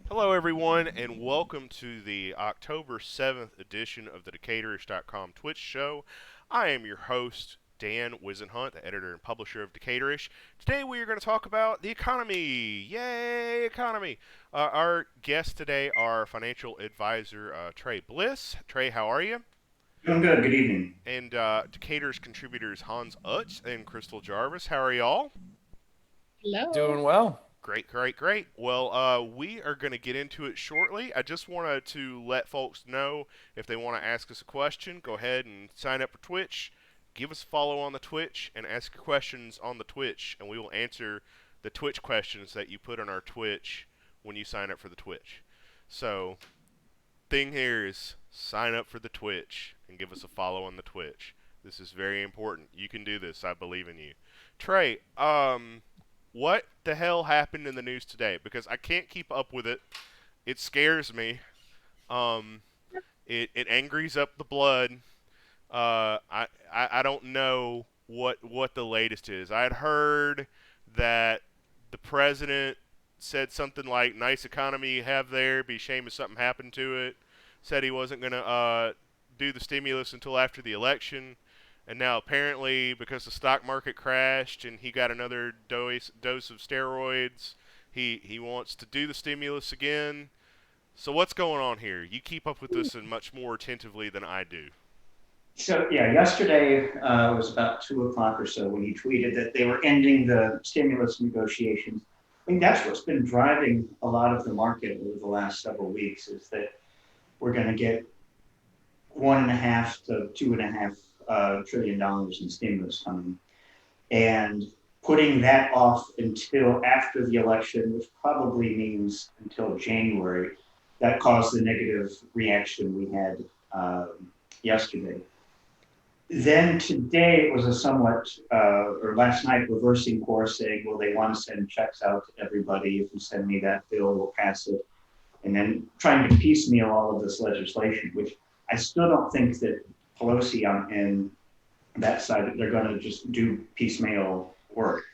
Hello, everyone, and welcome to the October 7th edition of the Decaturish.com Twitch Show. I am your host, Dan Wisenhunt, the editor and publisher of Decaturish. Today we are going to talk about the economy. Yay, economy! Our guests today are financial advisor Trey Bliss. Trey, how are you? Doing good. Good evening. And Decatur's contributors Hans Utz and Crystal Jarvis. How are y'all? Hello. Doing well. Great, great, great. Well, we are going to get into it shortly. I just wanted to let folks know if they want to ask us a question, go ahead and sign up for Twitch. Give us a follow on the Twitch and ask your questions on the Twitch, and we will answer the Twitch questions that you put on our Twitch when you sign up for the Twitch. So, thing here is sign up for the Twitch and give us a follow on the Twitch. This is very important. You can do this. I believe in you. Trey, what the hell happened in the news today? Because I can't keep up with it. It scares me. Um, it angries up the blood. I don't know what the latest is. I had heard that the president said something like, "Nice economy you have there. Be a shame if something happened to it." Said he wasn't gonna do the stimulus until after the election. And now apparently, because the stock market crashed and he got another dose of steroids, he wants to do the stimulus again. So what's going on here? You keep up with this and much more attentively than I do. So yeah, yesterday was about 2 o'clock or so when he tweeted that they were ending the stimulus negotiations. I think that's what's been driving a lot of the market over the last several weeks is that we're going to get $1.5 to $2.5 trillion in stimulus coming, and putting that off until after the election, which probably means until January, that caused the negative reaction we had yesterday. Then today it was a somewhat, or last night, reversing course, saying, well, they want to send checks out to everybody. If you send me that bill, we'll pass it. And then trying to piecemeal all of this legislation, which I still don't think that Pelosi and that side, they're going to just do piecemeal work.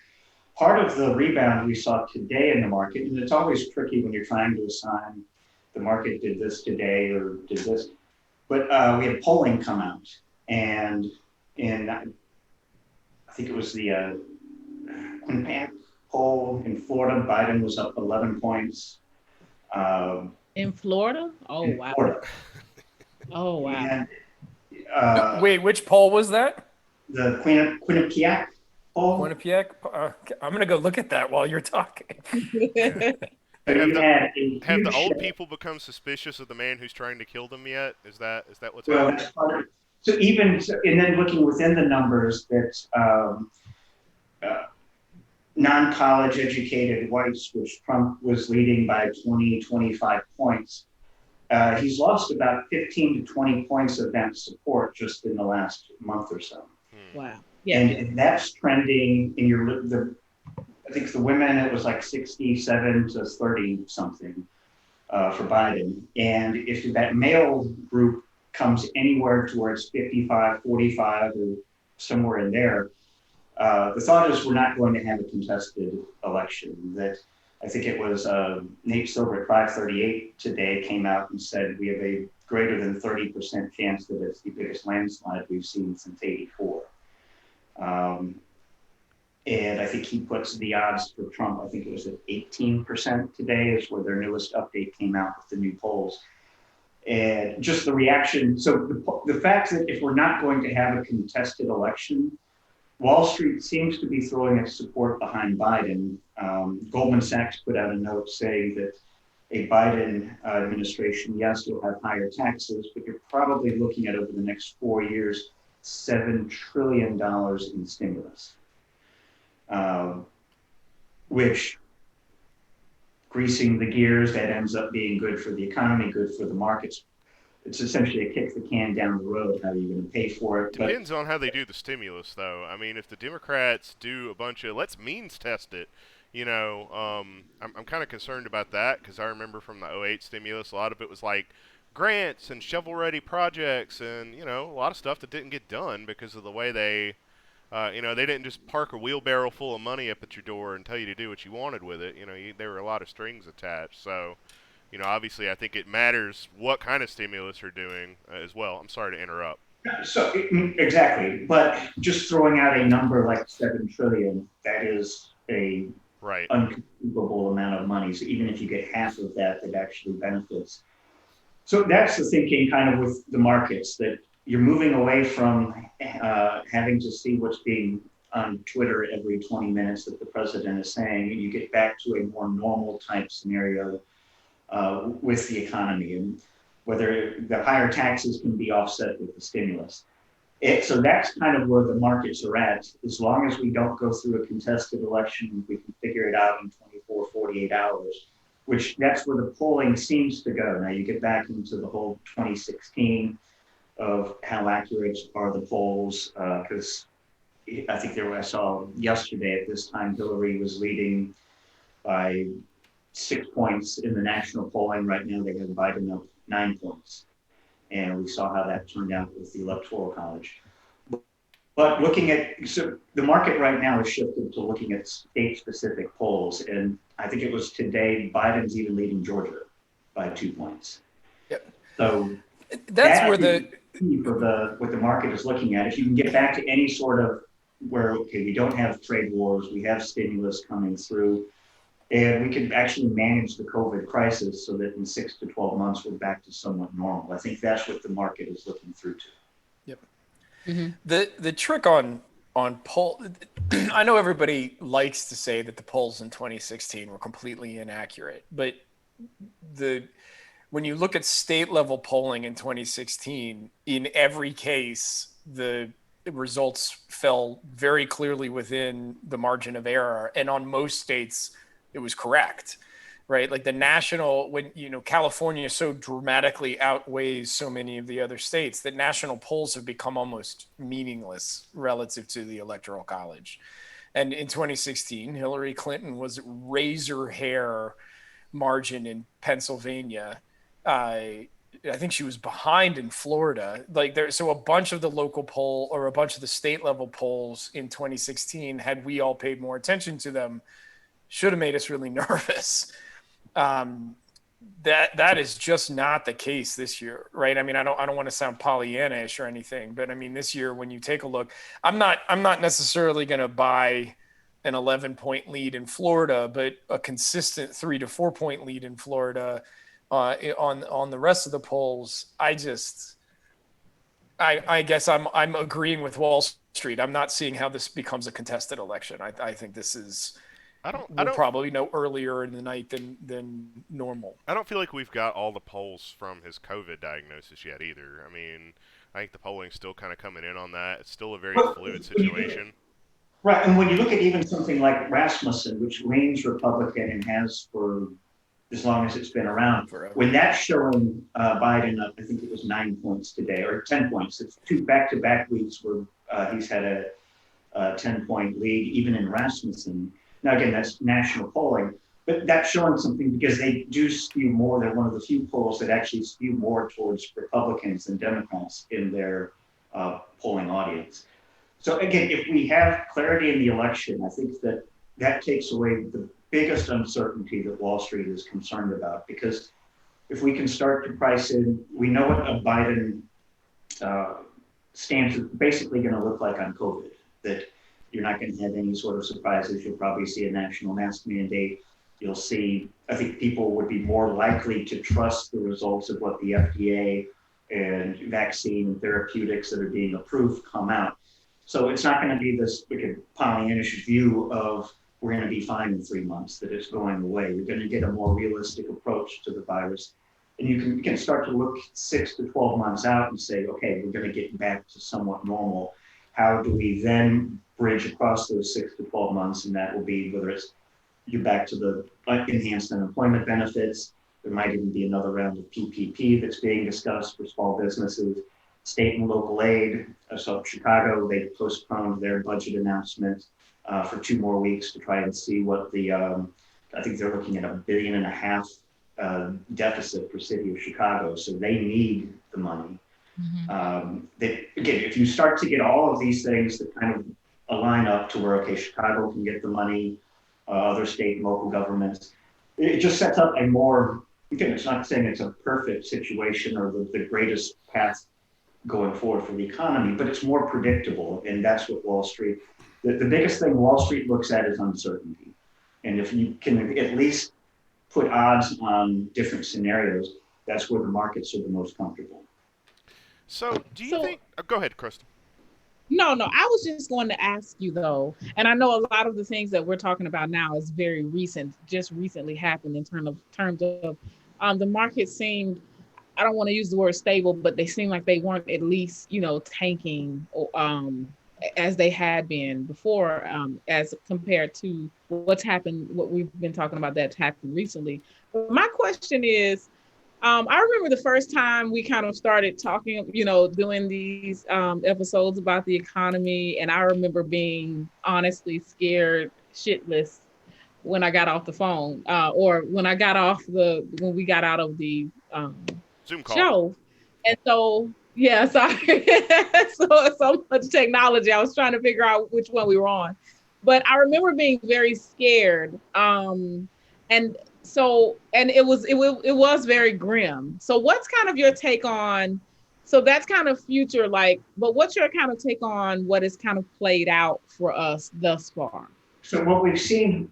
Part of the rebound we saw today in the market, and it's always tricky when you're trying to assign the market did this today or did this, but we had polling come out, and I think it was the Quinnipiac poll in Florida, Biden was up 11 points. In Florida? Oh, In wow. Florida. Oh, wow. And, Wait, which poll was that? the Quinnipiac poll. Quinnipiac? I'm going to go look at that while you're talking. So Have you the had a have the huge old shift. people become suspicious of the man who's trying to kill them yet? Is that what's Well, happening? that's part of it. So even so, and then looking within the numbers that uh, non-college educated whites, which Trump was leading by 20, 25 points, he's lost about 15 to 20 points of that support just in the last month or so. Wow. Yeah. And that's trending in I think the women, it was like 67 to 30 something for Biden. And if that male group comes anywhere towards 55, 45, or somewhere in there, the thought is we're not going to have a contested election. That I think it was Nate Silver at 538 today came out and said we have a greater than 30% chance that it's the biggest landslide we've seen since 84. And I think he puts the odds for Trump, I think it was at 18% today is where their newest update came out with the new polls. And just the reaction. So the fact that if we're not going to have a contested election, Wall Street seems to be throwing its support behind Biden. Goldman Sachs put out a note saying that a Biden administration, yes, will have higher taxes, but you're probably looking at over the next 4 years, $7 trillion in stimulus, which greasing the gears, that ends up being good for the economy, good for the markets. It's essentially a kick the can down the road. How are you going to pay for it? Depends on how they do the stimulus, though. I mean, if the Democrats do a bunch of let's means test it, I'm kind of concerned about that because I remember from the '08 stimulus, a lot of it was like grants and shovel-ready projects, and a lot of stuff that didn't get done because of the way they didn't just park a wheelbarrow full of money up at your door and tell you to do what you wanted with it. There were a lot of strings attached. So, obviously I think it matters what kind of stimulus you're doing as well. I'm sorry to interrupt. So exactly, but just throwing out a number like 7 trillion, that is a Right. unconceivable amount of money. So even if you get half of that, that actually benefits. So that's the thinking kind of with the markets, that you're moving away from having to see what's being on Twitter every 20 minutes that the president is saying, and you get back to a more normal type scenario with the economy, and whether the higher taxes can be offset with the stimulus. So that's kind of where the markets are at. As long as we don't go through a contested election, we can figure it out in 24, 48 hours, which that's where the polling seems to go. Now you get back into the whole 2016 of how accurate are the polls, because I think I saw yesterday at this time, Hillary was leading by 6 points in the national polling. Right now they have Biden up 9 points. And we saw how that turned out with the Electoral College. But looking at, so the market right now is shifted to looking at state-specific polls. And I think it was today, Biden's even leading Georgia by 2 points. Yep. So that's where what the market is looking at. If you can get back to any sort of where, okay, we don't have trade wars, we have stimulus coming through, and we can actually manage the COVID crisis so that in 6 to 12 months, we're back to somewhat normal. I think that's what the market is looking through to. Yep. Mm-hmm. The trick on poll, I know everybody likes to say that the polls in 2016 were completely inaccurate, but when you look at state level polling in 2016, in every case, the results fell very clearly within the margin of error, and on most states, it was correct, right? Like the national, when, California so dramatically outweighs so many of the other states that national polls have become almost meaningless relative to the Electoral College. And in 2016, Hillary Clinton was razor hair margin in Pennsylvania. I think she was behind in Florida. So a bunch of the local poll or a bunch of the state level polls in 2016, had we all paid more attention to them, should have made us really nervous. That is just not the case this year, right? I mean, I don't want to sound Pollyanna-ish or anything, but I mean, this year when you take a look, I'm not necessarily going to buy an 11-point lead in Florida, but a consistent 3 to 4 point lead in Florida on the rest of the polls. I guess I'm agreeing with Wall Street. I'm not seeing how this becomes a contested election. I think this is. We'll probably know earlier in the night than normal. I don't feel like we've got all the polls from his COVID diagnosis yet either. I mean, I think the polling's still kind of coming in on that. It's still a very fluid situation. Right, and when you look at even something like Rasmussen, which leans Republican and has for as long as it's been around, when that's showing Biden up, I think it was 9 points today, or 10 points. It's 2 back-to-back weeks where he's had a 10-point lead, even in Rasmussen. Now, again, that's national polling, but that's showing something because they do skew more. They're one of the few polls that actually skew more towards Republicans than Democrats in their polling audience. So again, if we have clarity in the election, I think that takes away the biggest uncertainty that Wall Street is concerned about, because if we can start to price in, we know what a Biden stance is basically going to look like on COVID, that you're not going to have any sort of surprises. You'll probably see a national mask mandate. You'll see, I think people would be more likely to trust the results of what the FDA and vaccine and therapeutics that are being approved come out. So it's not going to be this wicked Pollyannish view of we're going to be fine in 3 months, that it's going away. You're going to get a more realistic approach to the virus. And you can start to look 6 to 12 months out and say, okay, we're going to get back to somewhat normal. How do we then bridge across those 6 to 12 months? And that will be whether it's you're back to the enhanced unemployment benefits. There might even be another round of PPP that's being discussed for small businesses, state and local aid. So Chicago, they postponed their budget announcement for 2 more weeks to try and see what the, I think they're looking at $1.5 billion deficit for city of Chicago. So they need the money. Mm-hmm. Again, if you start to get all of these things that kind of align up to where, okay, Chicago can get the money, other state and local governments, it just sets up a more again, it's not saying it's a perfect situation or the greatest path going forward for the economy, but it's more predictable. And that's what Wall Street, the biggest thing Wall Street looks at is uncertainty. And if you can at least put odds on different scenarios, that's where the markets are the most comfortable. So, do you think? Go ahead, Kristen. No, I was just going to ask you though, and I know a lot of the things that we're talking about now is very recent, just recently happened in terms of the market seemed, I don't want to use the word stable, but they seem like they weren't at least, tanking as they had been before, as compared to what's happened, what we've been talking about that's happened recently. But my question is, I remember the first time we kind of started talking, doing these episodes about the economy. And I remember being honestly scared shitless when I got off the phone or when I got off when we got out of the Zoom call show. And so, yeah, sorry. so much technology. I was trying to figure out which one we were on. But I remember being very scared. And it was very grim. So what's kind of your take on, so that's kind of future, but what's your kind of take on what has kind of played out for us thus far? So what we've seen,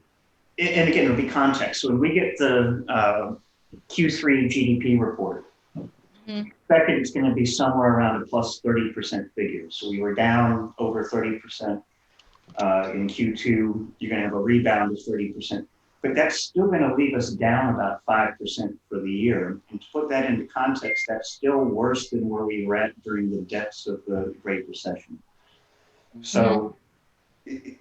and again, it'll be context. So when we get the Q3 GDP report, expected it's going to be somewhere around a plus 30% figure. So we were down over 30% in Q2. You're going to have a rebound of 30%. But that's still going to leave us down about 5% for the year. And to put that into context, that's still worse than where we were at during the depths of the Great Recession. So it's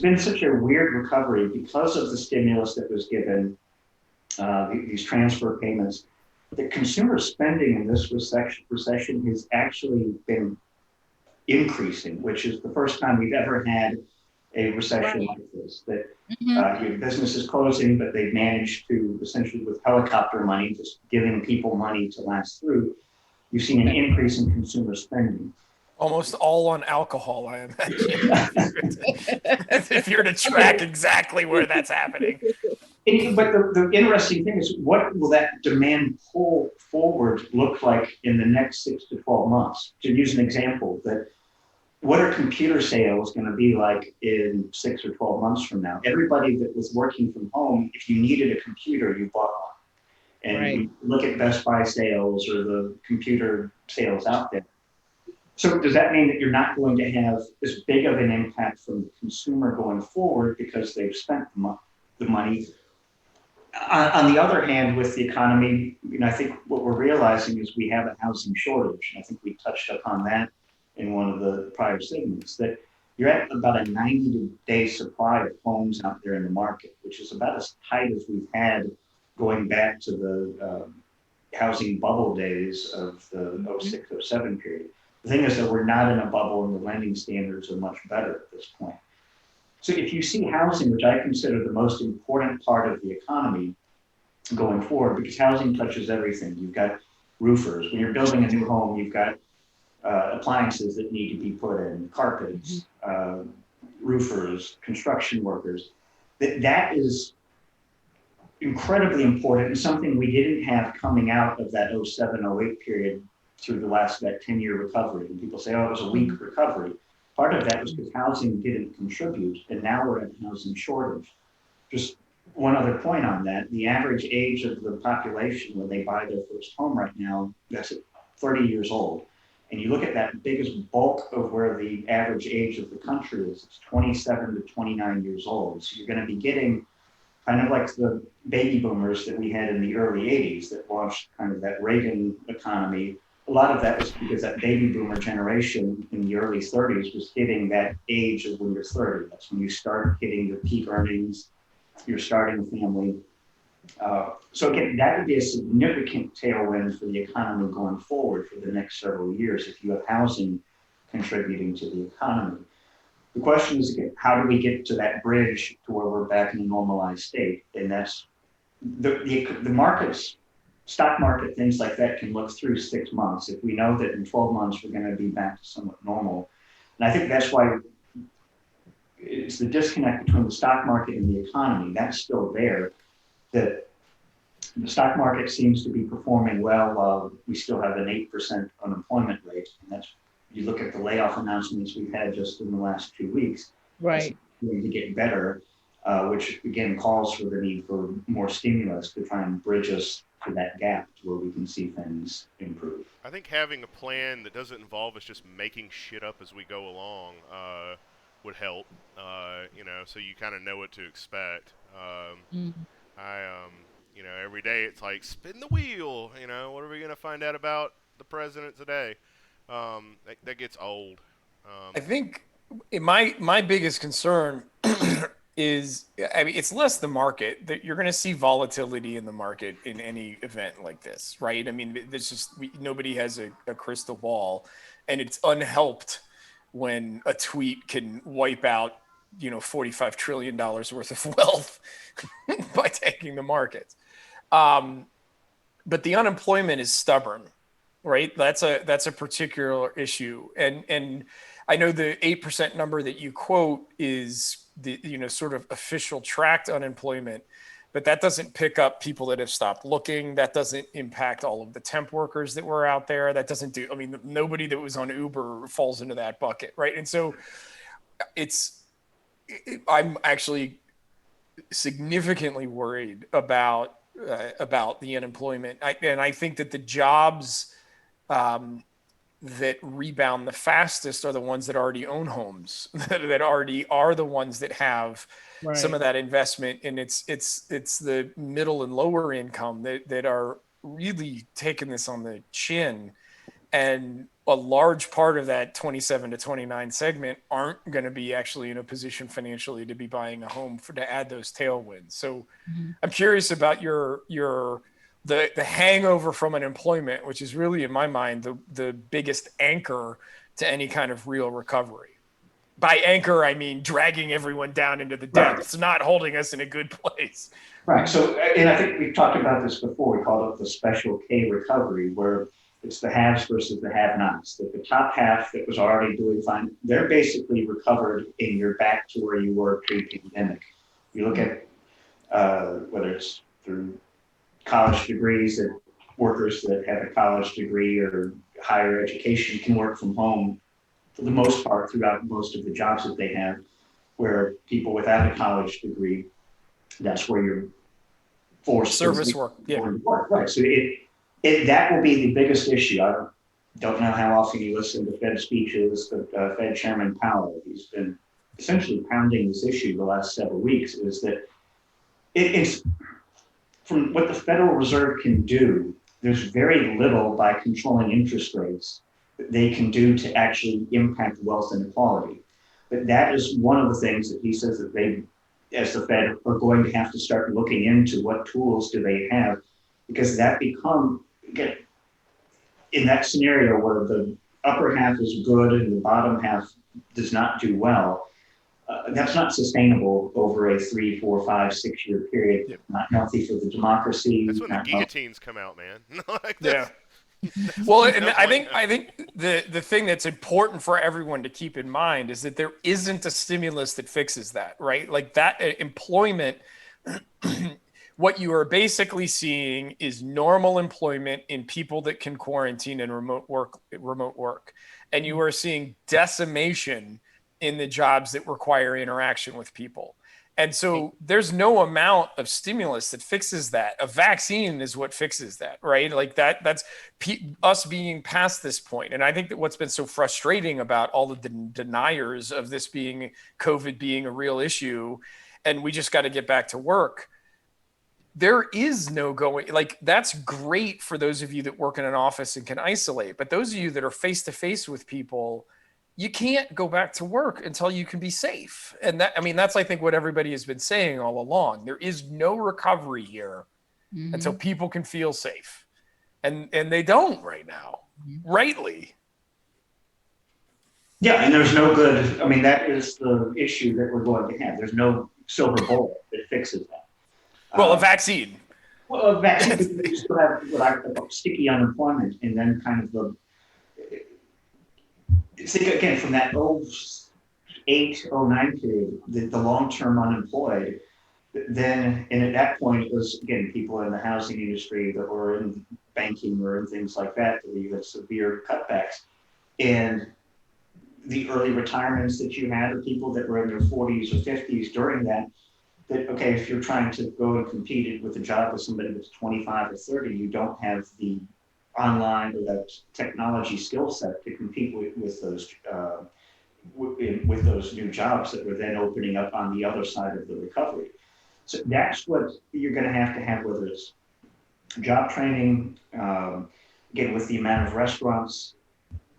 been such a weird recovery because of the stimulus that was given, these transfer payments. The consumer spending in this recession has actually been increasing, which is the first time we've ever had a recession like this, that your business is closing, but they've managed to essentially with helicopter money, just giving people money to last through. You've seen an increase in consumer spending. Almost all on alcohol, I imagine. If you're to track exactly where that's happening. But the interesting thing is, what will that demand pull forward look like in the next 6 to 12 months? To use an example, what are computer sales going to be like in 6 or 12 months from now? Everybody that was working from home, if you needed a computer, you bought one. And you look at Best Buy sales or the computer sales out there. So does that mean that you're not going to have as big of an impact from the consumer going forward because they've spent the money? On the other hand, with the economy, I think what we're realizing is we have a housing shortage. And I think we touched upon that in one of the prior segments, that you're at about a 90-day supply of homes out there in the market, which is about as tight as we've had going back to the housing bubble days of the 06, 07 period. The thing is that we're not in a bubble and the lending standards are much better at this point. So if you see housing, which I consider the most important part of the economy going forward, because housing touches everything. You've got roofers. When you're building a new home, you've got appliances that need to be put in, carpets, roofers, construction workers. That is incredibly important and something we didn't have coming out of that 07, 08 period through the last, that 10-year recovery. And people say, oh, it was a weak recovery. Part of that was because housing didn't contribute, and now we're at a housing shortage. Just one other point on that, the average age of the population when they buy their first home right now, that's at 30 years old. And you look at that biggest bulk of where the average age of the country is, it's 27 to 29 years old. So you're going to be getting kind of like the baby boomers that we had in the early 80s that launched kind of that Reagan economy. A lot of that was because that baby boomer generation in the early 30s was hitting that age of when you're 30. That's when you start hitting your peak earnings, you're starting a family. So again, that would be a significant tailwind for the economy going forward for the next several years if you have housing contributing to the economy. The question is, again, how do we get to that bridge to where we're back in a normalized state? And that's the markets, stock market, things like that can look through 6 months. If we know that in 12 months, we're going to be back to somewhat normal. And I think that's why it's the disconnect between the stock market and the economy. That's still there. that the stock market seems to be performing well while we still have an 8% unemployment rate. And that's, you look at the layoff announcements we've had just in the last 2 weeks, Right. it's going to get better, which again calls for the need for more stimulus to try and bridge us to that gap to where we can see things improve. I think having a plan that doesn't involve us just making shit up as we go along would help. So you kind of know what to expect. Every day it's like spin the wheel. What are we gonna find out about the president today? That gets old. I think my biggest concern is, it's less the market. That you're going to see volatility in the market in any event like this, right? There's just nobody has a crystal ball, and it's unhelped when a tweet can wipe out $45 trillion worth of wealth by tanking the markets. But the unemployment is stubborn, right? That's a particular issue, and I know the 8% number that you quote is the sort of official tracked unemployment, but that doesn't pick up people that have stopped looking. That doesn't impact all of the temp workers that were out there. That doesn't nobody that was on Uber falls into that bucket, right? And so I'm actually significantly worried about the unemployment. I think that the jobs that rebound the fastest are the ones that already own homes, that already are the ones that have some of that investment. And it's the middle and lower income that are really taking this on the chin. And a large part of that 27 to 29 segment aren't going to be actually in a position financially to be buying a home to add those tailwinds. So I'm curious about the hangover from unemployment, which is really, in my mind, the biggest anchor to any kind of real recovery. By anchor, I mean dragging everyone down into the depths, not holding us in a good place. Right. So, and I think we've talked about this before. We called it the special K recovery, where it's the haves versus the have-nots. That the top half that was already doing fine, they're basically recovered and you're back to where you were pre-pandemic. You look at whether it's through college degrees, that workers that have a college degree or higher education can work from home for the most part throughout most of the jobs that they have, where people without a college degree, that's where you're forced service work. Yeah. Work. Right. So that will be the biggest issue. I don't know how often you listen to Fed speeches, but Fed Chairman Powell, he's been essentially pounding this issue the last several weeks, is that it's from what the Federal Reserve can do, there's very little by controlling interest rates that they can do to actually impact wealth inequality. But that is one of the things that he says that they, as the Fed, are going to have to start looking into. What tools do they have? Because that again, in that scenario where the upper half is good and the bottom half does not do well, that's not sustainable over a 3, 4, 5, 6 year period. Yep. Not healthy for the democracy. That's when the guillotines come out, man. Yeah. Well, and I think the thing that's important for everyone to keep in mind is that there isn't a stimulus that fixes that, right? Like that employment, what you are basically seeing is normal employment in people that can quarantine and remote work. And you are seeing decimation in the jobs that require interaction with people. And so there's no amount of stimulus that fixes that. A vaccine is what fixes that, right? Like that's us being past this point. And I think that what's been so frustrating about all of the deniers of this being COVID being a real issue, and we just got to get back to work. There is no going, like that's great for those of you that work in an office and can isolate. But those of you that are face to face with people, you can't go back to work until you can be safe. And that's, I think, what everybody has been saying all along. There is no recovery here until people can feel safe. And they don't right now, rightly. Yeah, and there's no good, that is the issue that we're going to have. There's no silver bullet that fixes that. Well, a vaccine. Well, a vaccine, you still have what I call sticky unemployment, and then kind of think again from that 08, 09 period, the long-term unemployed, Then, and at that point, it was, again, people in the housing industry that were in banking or in things like that, where you had severe cutbacks. And the early retirements that you had are people that were in their 40s or 50s during that, okay, if you're trying to go and compete with a job with somebody that's 25 or 30, you don't have the online or that technology skill set to compete with those new jobs that were then opening up on the other side of the recovery. So that's what you're going to have, whether it's job training, again, with the amount of restaurants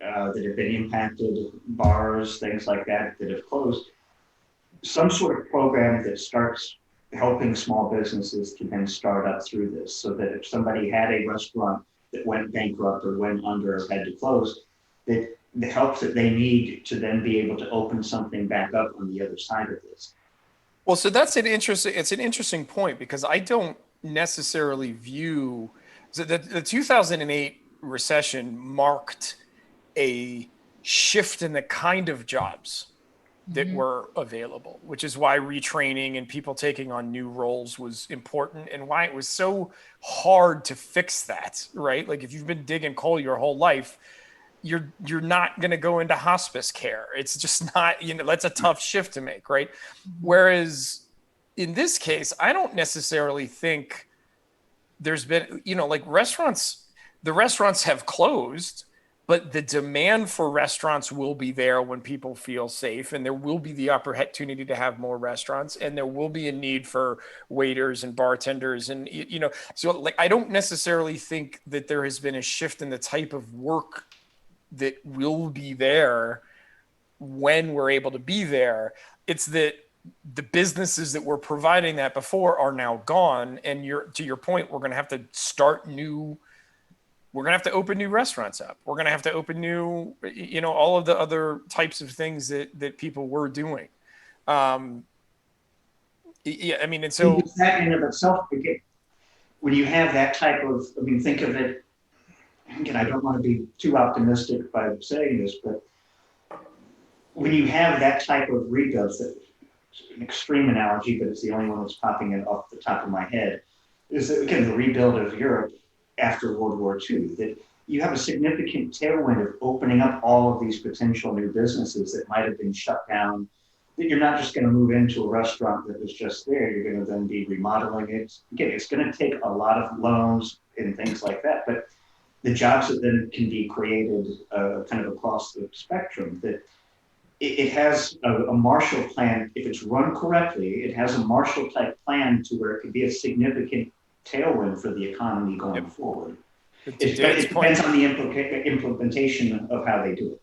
that have been impacted, bars, things like that have closed, some sort of program that starts helping small businesses to then start up through this, so that if somebody had a restaurant that went bankrupt or went under or had to close, that the help that they need to then be able to open something back up on the other side of this. Well, so it's an interesting point, because I don't necessarily view the 2008 recession marked a shift in the kind of jobs that were available, which is why retraining and people taking on new roles was important, and why it was so hard to fix that, right? Like, if you've been digging coal your whole life, you're not going to go into hospice care. It's just not, that's a tough shift to make, right? Whereas in this case, I don't necessarily think there's been, like, the restaurants have closed, but the demand for restaurants will be there when people feel safe, and there will be the opportunity to have more restaurants, and there will be a need for waiters and bartenders. And, so, like, I don't necessarily think that there has been a shift in the type of work that will be there when we're able to be there. It's that the businesses that were providing that before are now gone. And to your point, we're going to have to we're going to have to open new restaurants up. We're going to have to open new, all of the other types of things that people were doing. And so that in and of itself, when you have that type of, think of it, again, I don't want to be too optimistic by saying this, but when you have that type of rebuild, it's an extreme analogy, but it's the only one that's popping in off the top of my head, is that, again, the rebuild of Europe after World War II, that you have a significant tailwind of opening up all of these potential new businesses that might have been shut down, that you're not just going to move into a restaurant that was just there, you're going to then be remodeling it. Again, it's going to take a lot of loans and things like that, but the jobs that then can be created kind of across the spectrum, that it has a Marshall Plan. If it's run correctly, it has a Marshall type plan to where it could be a significant tailwind for the economy going forward. It depends on the implementation of how they do it.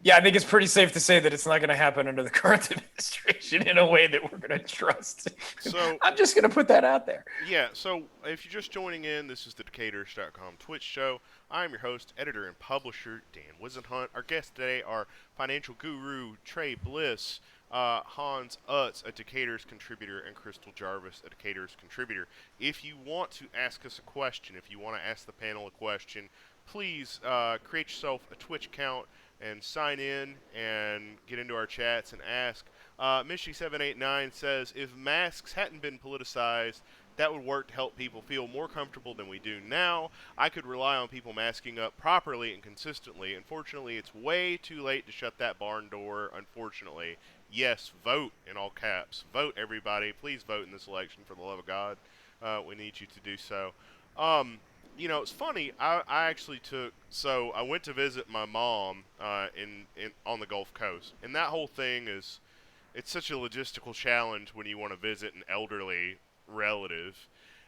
Yeah, I think it's pretty safe to say that it's not going to happen under the current administration in a way that we're going to trust. So I'm just going to put that out there. Yeah, so if you're just joining in, this is the Decaturish.com Twitch Show. I'm your host, editor, and publisher, Dan Wisenhunt. Our guests today are financial guru Trey Bliss, Hans Utz, a Decatur's contributor, and Crystal Jarvis, a Decatur's contributor. If you want to ask us a question, if you want to ask the panel a question, please create yourself a Twitch account and sign in and get into our chats and ask. Mishy789 says, if masks hadn't been politicized, that would work to help people feel more comfortable than we do now. I could rely on people masking up properly and consistently. Unfortunately, it's way too late to shut that barn door, unfortunately. Yes, vote, in all caps. Vote, everybody. Please vote in this election, for the love of God. We need you to do so. It's funny. I actually I went to visit my mom on the Gulf Coast, and that whole thing it's such a logistical challenge when you want to visit an elderly relative,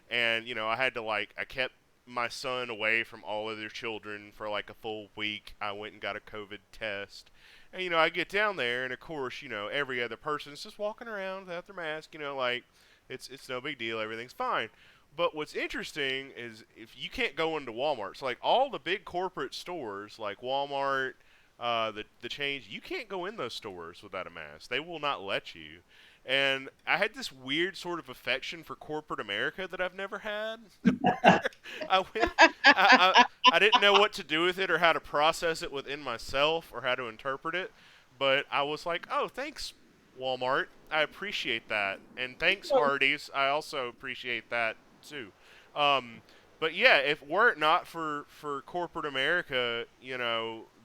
and I kept my son away from all of their children for like a full week. I went and got a COVID test, and I get down there, and of course every other person's just walking around without their mask. It's no big deal. Everything's fine. But what's interesting is if you can't go into Walmart, so like all the big corporate stores like Walmart, the chains, you can't go in those stores without a mask. They will not let you. And I had this weird sort of affection for corporate America that I've never had. I didn't know what to do with it or how to process it within myself or how to interpret it. But I was like, oh, thanks, Walmart. I appreciate that, and thanks, Hardee's. I also appreciate that too. Um, but yeah, if were it not for corporate America,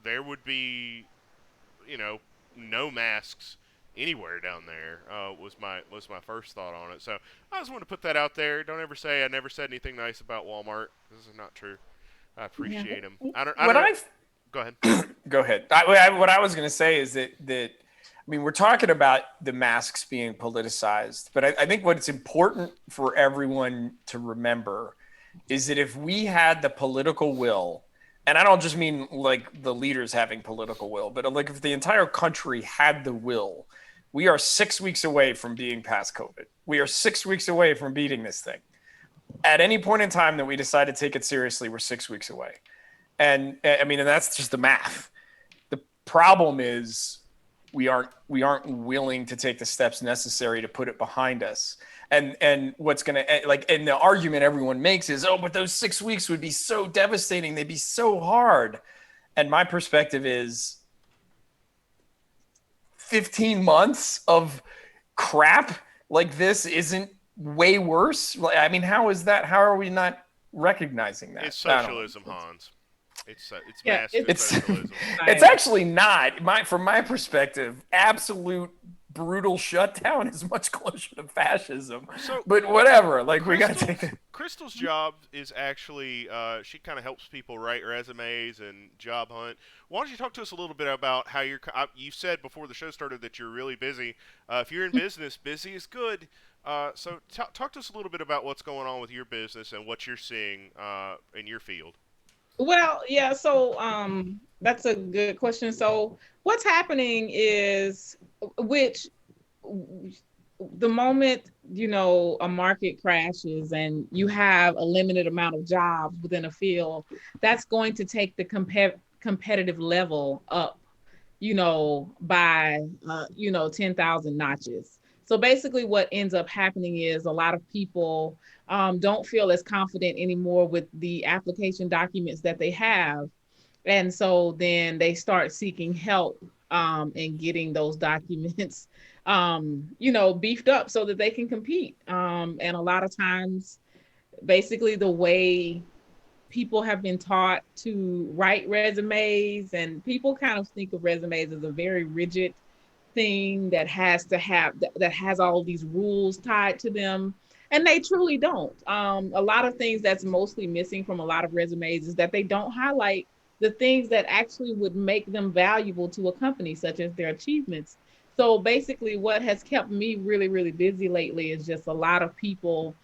there would be, you know, no masks anywhere down there. Was my first thought on it. So I just want to put that out there. Don't ever say I never said anything nice about Walmart. This is not true. I Yeah. appreciate them. I don't. What I've Go ahead. Go ahead. What I was going to say is that I mean, we're talking about the masks being politicized, but I think what's important for everyone to remember is that if we had the political will, and I don't just mean like the leaders having political will, but like if the entire country had the will, we are 6 weeks away from being past COVID. We are 6 weeks away from beating this thing. At any point in time that we decide to take it seriously, we're 6 weeks away. And I mean, and that's just the math. The problem is we aren't willing to take the steps necessary to put it behind us. And what's going to and the argument everyone makes is, oh, but those 6 weeks would be so devastating. They'd be so hard. And my perspective is 15 months of crap like this isn't way worse. I mean, how is that? How are we not recognizing that? It's socialism, Hans. It's Yeah, massive socialism. It's actually not. From my perspective, absolute brutal shutdown is much closer to fascism. So, but whatever, like we got to take it. Crystal's job is actually she kind of helps people write resumes and job hunt. Why don't you talk to us a little bit about how you said before the show started that you're really busy. If you're in business, busy is good. So talk to us a little bit about what's going on with your business and what you're seeing in your field. Well, yeah, so that's a good question. So what's happening is the moment, a market crashes and you have a limited amount of jobs within a field, that's going to take the competitive level up, by 10,000 notches. So basically what ends up happening is a lot of people don't feel as confident anymore with the application documents that they have. And so then they start seeking help in getting those documents, beefed up so that they can compete. And a lot of times, basically the way people have been taught to write resumes, and people kind of think of resumes as a very rigid thing that has all these rules tied to them, and they truly don't. A lot of things that's mostly missing from a lot of resumes is that they don't highlight the things that actually would make them valuable to a company, such as their achievements. So basically what has kept me really, really busy lately is just a lot of people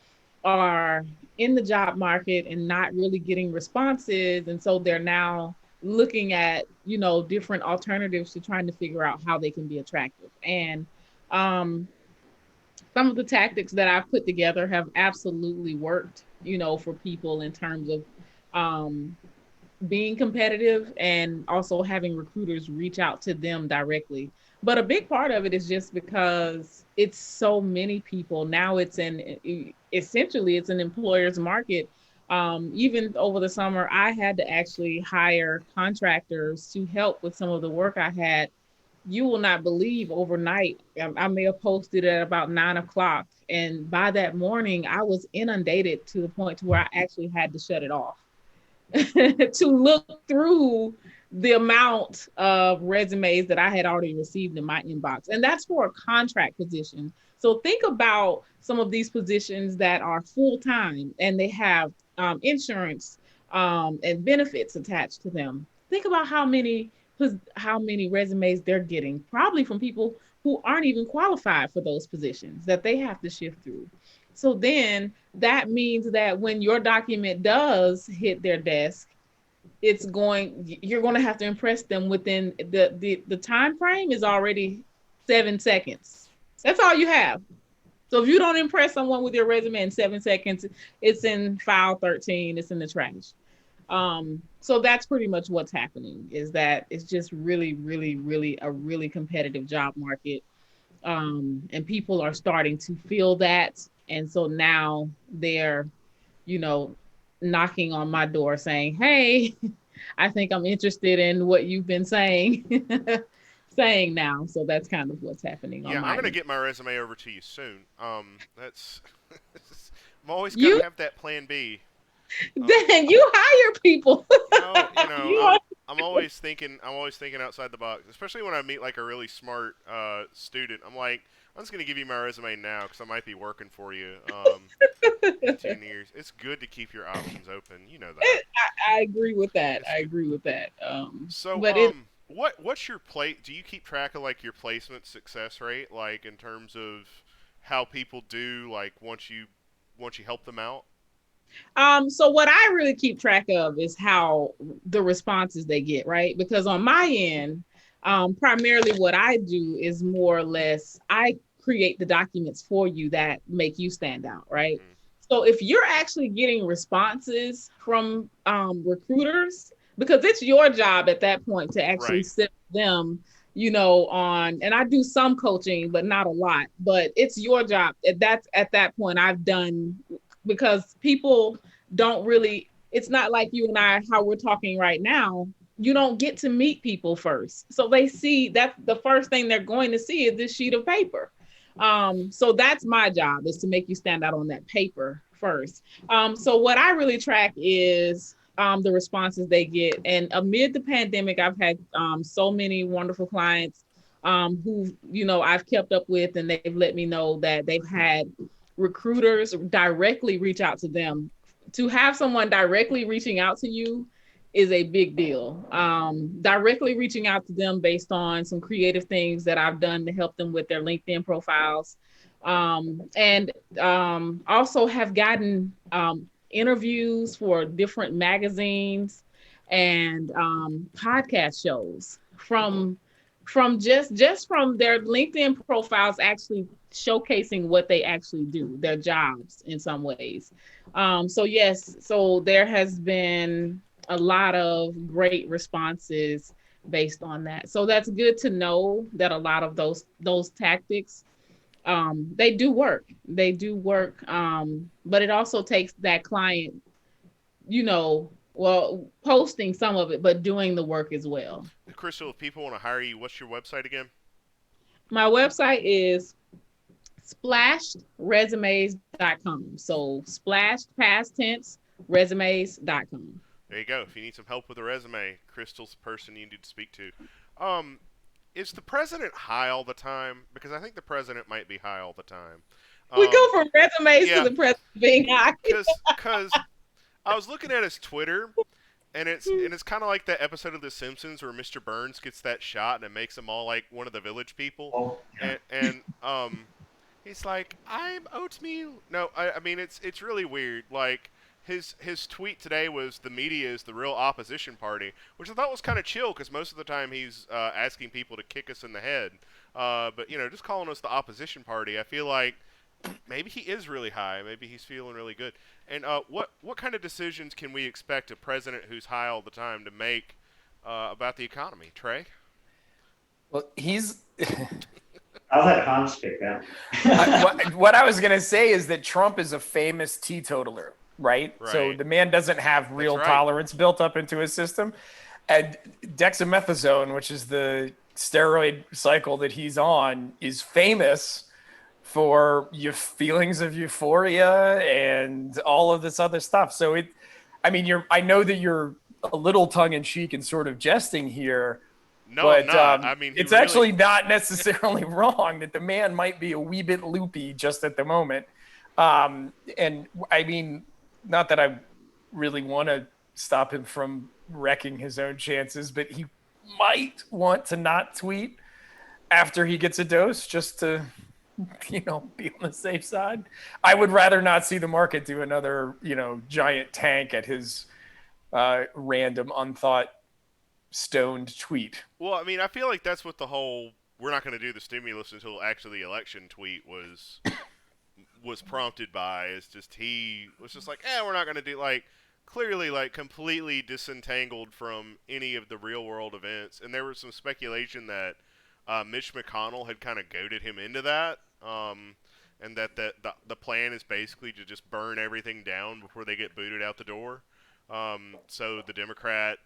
are in the job market and not really getting responses, and so they're now looking at different alternatives to trying to figure out how they can be attractive. And some of the tactics that I've put together have absolutely worked, for people in terms of being competitive and also having recruiters reach out to them directly. But a big part of it is just because it's so many people now. Essentially it's an employer's market. Even over the summer, I had to actually hire contractors to help with some of the work I had. You will not believe, overnight, I may have posted at about 9 o'clock. And by that morning, I was inundated to the point to where I actually had to shut it off to look through the amount of resumes that I had already received in my inbox. And that's for a contract position. So think about some of these positions that are full-time and they have insurance and benefits attached to them. Think about how many resumes they're getting, probably from people who aren't even qualified for those positions that they have to shift through. So then that means that when your document does hit their desk, you're going to have to impress them within the time frame is already 7 seconds. That's all you have. So if you don't impress someone with your resume in 7 seconds, it's in file 13, it's in the trash. So that's pretty much what's happening, is that it's just really, really, really a really competitive job market. And people are starting to feel that. And so now they're, knocking on my door saying, hey, I think I'm interested in what you've been saying. saying now. So that's kind of what's happening on Yeah, I'm my gonna end. get my resume over to you soon. That's I'm always gotta You have that plan B. Um, then you hire people. well, You are, I'm always thinking. I'm always thinking outside the box, especially when I meet like a really smart student. I'm like, I'm just gonna give you my resume now because I might be working for you in 10 years. It's good to keep your options open. You know that. I agree with that. It's I good. agree with that. So, But it what's your plate? Do you keep track of like your placement success rate, like in terms of how people do, like once you help them out? So what I really keep track of is how the responses they get, right? Because on my end, primarily what I do is more or less I create the documents for you that make you stand out, right? Mm-hmm. So if you're actually getting responses from recruiters, because it's your job at that point to actually Right. sit them, on, and I do some coaching, but not a lot, but it's your job. That's at that point I've done, because people don't really, it's not like you and I, how we're talking right now. You don't get to meet people first. So they see that the first thing they're going to see is this sheet of paper. So that's my job, is to make you stand out on that paper first. So what I really track is the responses they get. And amid the pandemic, I've had so many wonderful clients who, I've kept up with, and they've let me know that they've had recruiters directly reach out to them. To have someone directly reaching out to you is a big deal. Directly reaching out to them based on some creative things that I've done to help them with their LinkedIn profiles. And also have gotten interviews for different magazines and podcast shows from just from their LinkedIn profiles, actually showcasing what they actually do, their jobs in some ways. So yes, so there has been a lot of great responses based on that. So that's good to know that a lot of those tactics, they do work. They do work. But it also takes that client, well, posting some of it, but doing the work as well. Crystal, if people want to hire you, what's your website again? My website is splashedresumes.com. So splashed past tense resumes.com. There you go. If you need some help with a resume, Crystal's the person you need to speak to. Um, is the president high all the time? Because I think the president might be high all the time. We Um, go from resumes to yeah, the president being high. because I was looking at his Twitter, and it's kind of like that episode of The Simpsons where Mr. Burns gets that shot and it makes them all like one of the village people, Oh, yeah. and he's like, I'm oatmeal. No, I mean it's really weird. Like his tweet today was the media is the real opposition party, which I thought was kind of chill because most of the time he's asking people to kick us in the head. But just calling us the opposition party, I feel like maybe he is really high. Maybe he's feeling really good. And what kind of decisions can we expect a president who's high all the time to make about the economy, Trey? Well, he's I'll let Hans pick that. what I was gonna say is that Trump is a famous teetotaler, right? So Right. the man doesn't have That's real right. tolerance built up into his system, and dexamethasone, which is the steroid cycle that he's on, is famous for your feelings of euphoria and all of this other stuff. So I mean, I know that you're a little tongue in cheek and sort of jesting here, No, I'm but not. I mean, he it's really. actually not necessarily wrong that the man might be a wee bit loopy just at the moment. And I mean, not that I really want to stop him from wrecking his own chances, but he might want to not tweet after he gets a dose just to, be on the safe side. I would rather not see the market do another, giant tank at his random, unthought, stoned tweet. Well, I mean, I feel like that's what the whole "we're not going to do the stimulus until actually the election" tweet was prompted by. Is just he was just like, we're not going to do like clearly like completely disentangled from any of the real world events, and there was some speculation that Mitch McConnell had kind of goaded him into that. And that the plan is basically to just burn everything down before they get booted out the door. So the Democrat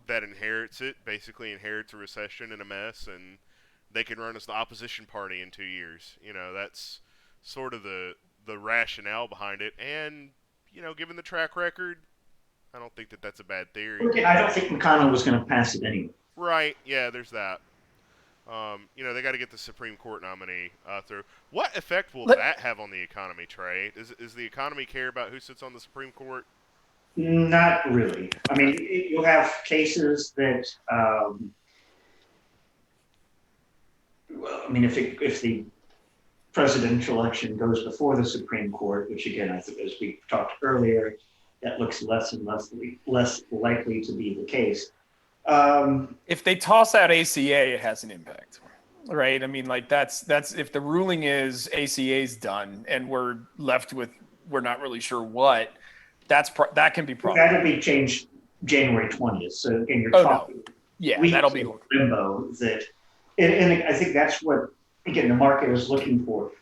that inherits it basically inherits a recession and a mess, and they can run as the opposition party in 2 years. You know, that's sort of the rationale behind it. And, you know, given the track record, I don't think that that's a bad theory. Okay, I don't think McConnell was going to pass it anyway. Right, yeah, there's that. You know, they got to get the Supreme Court nominee through. What effect will that have on the economy, Trey? Does the economy care about who sits on the Supreme Court? Not really. I mean, you'll have cases that, well, I mean, if the presidential election goes before the Supreme Court, which again, I think, as we talked earlier, that looks less and less likely to be the case. If they toss out ACA, it has an impact, right? I mean, like that's if the ruling is ACA's done and we're left with we're not really sure what, that can be problematic. That'll be changed January 20th. So again, you're talking. No. Yeah, that'll be limbo. And I think that's what again the market is looking for.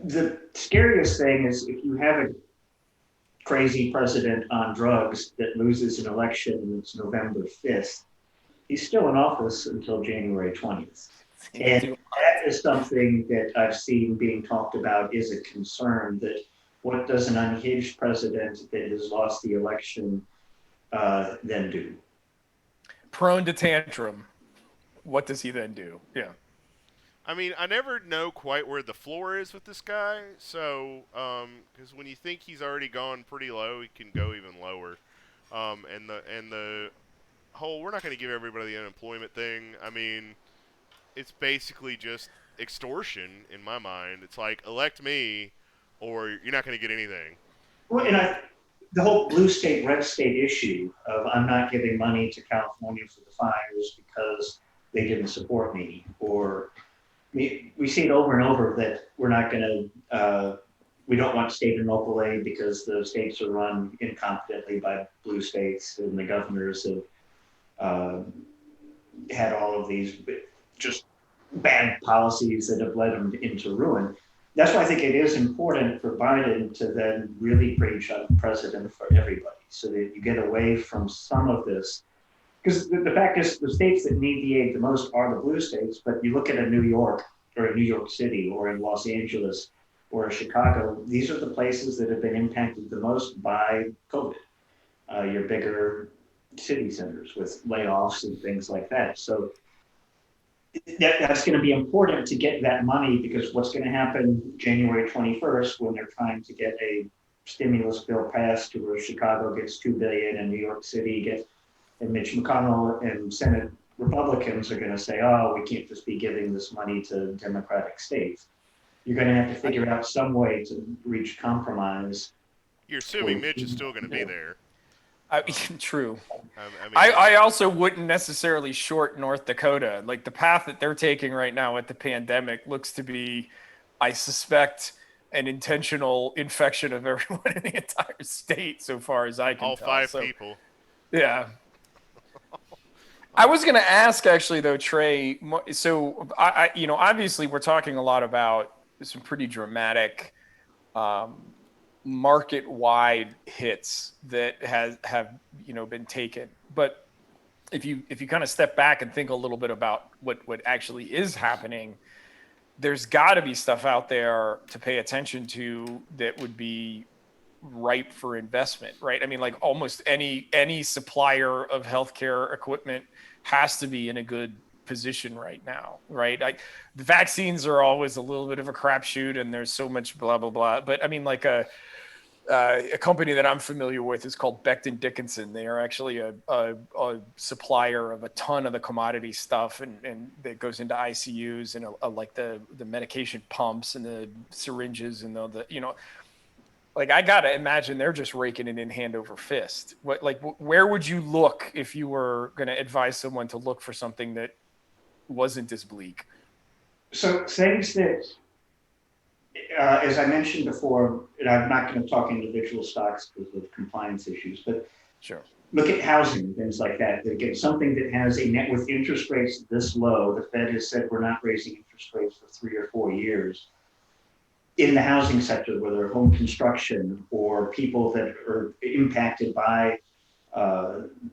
The scariest thing is if you have a crazy president on drugs that loses an election and it's November 5th, he's still in office until January 20th. And that is something that I've seen being talked about is a concern that what does an unhinged president that has lost the election then do? Prone to tantrum. What does he then do? Yeah. I mean, I never know quite where the floor is with this guy. So, because when you think he's already gone pretty low, he can go even lower. And the whole we're not going to give everybody the unemployment thing. I mean, it's basically just extortion in my mind. It's like elect me, or you're not going to get anything. Well, and the whole blue state, red state issue of I'm not giving money to California for the fires because they didn't support me, or we see it over and over that we're not going to, we don't want state and local aid because the states are run incompetently by blue states and the governors have had all of these just bad policies that have led them into ruin. That's why I think it is important for Biden to then really preach on precedent for everybody so that you get away from some of this. Because the fact is, the states that need the aid the most are the blue states, but you look at a New York or a New York City or in Los Angeles or Chicago, these are the places that have been impacted the most by COVID. Your bigger city centers with layoffs and things like that. So that's going to be important to get that money because what's going to happen January 21st when they're trying to get a stimulus bill passed to where Chicago gets $2 billion and New York City gets, and Mitch McConnell and Senate Republicans are going to say, oh, we can't just be giving this money to Democratic states. You're going to have to figure out some way to reach compromise. You're assuming Mitch is still going to be there. True. I mean, I also wouldn't necessarily short North Dakota. Like the path that they're taking right now with the pandemic looks to be, I suspect, an intentional infection of everyone in the entire state so far as I can tell. All five people. Yeah. I was going to ask actually though, Trey, so I obviously we're talking a lot about some pretty dramatic market-wide hits that have been taken. But if you kind of step back and think a little bit about what actually is happening, there's got to be stuff out there to pay attention to that would be ripe for investment, right? I mean, like almost any supplier of healthcare equipment has to be in a good position right now, right? The vaccines are always a little bit of a crapshoot, and there's so much blah blah blah. But I mean, like a company that I'm familiar with is called Becton Dickinson. They are actually a supplier of a ton of the commodity stuff, and that goes into ICUs and like the medication pumps and the syringes and the like I gotta imagine they're just raking it in hand over fist. Where would you look if you were going to advise someone to look for something that wasn't as bleak? So things that, as I mentioned before, and I'm not going to talk individual stocks because of compliance issues, but sure. Look at housing, things like that. Again, something that has a net with interest rates this low. The Fed has said we're not raising interest rates for 3 or 4 years. In the housing sector, whether home construction or people that are impacted by